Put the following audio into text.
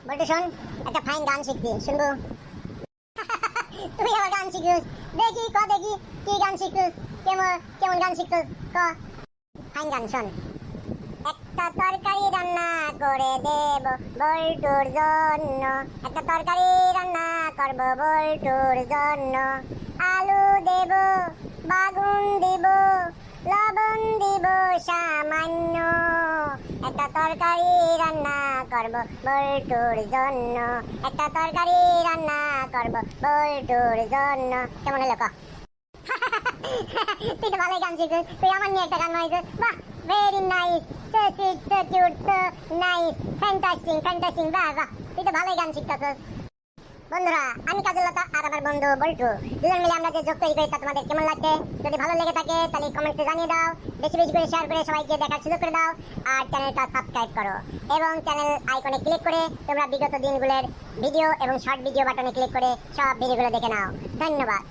বলতে শোন, একটা ফাইন গান শিখছি, শুনবো? তুই আবার গান শিখছিস? দেখি দেখি কি গান শিখছিস, কেমন কেমন গান শিখছিস ক। ফাইন গান শোন। একটা তরকারি রান্না করে দেব বল্টুর জন্য, একটা তরকারি রান্না করব বল্টুর জন্য। আলু দেব, বাগুন দিব, লবণ দিব সামান্য। একটা তরকারি রান্না করব বল্টুর জন্য, একটা তরকারি রান্না করব বল্টুর জন্য। কেমন হলো ক? তুই তো ভালোই গান শিখছিস, তুই আমার নিয়ে একটা গান বানাইছিস, বাহ, very nice, so sweet, so cute, so nice, fantastic, বাহ বাহ, তুই তো ভালোই গান শিখতেছিস। বন্ধুরা, আমি কাজলতা আর আমার বন্ধু বল্টু, দুজন মিলে আমরা যে যোগ তৈরি করি তা তোমাদের কেমন লাগছে? যদি ভালো লেগে থাকে তাহলে কমেন্টে জানিয়ে দাও, বেশি বেশি করে শেয়ার করে সবাইকে দেখার সুযোগ করে দাও, আর চ্যানেলটা সাবস্ক্রাইব করো এবং চ্যানেল আইকনে ক্লিক করে তোমরা বিগত দিনগুলোর ভিডিও এবং শর্ট ভিডিও বাটনে ক্লিক করে সব ভিডিওগুলো দেখে নাও। ধন্যবাদ।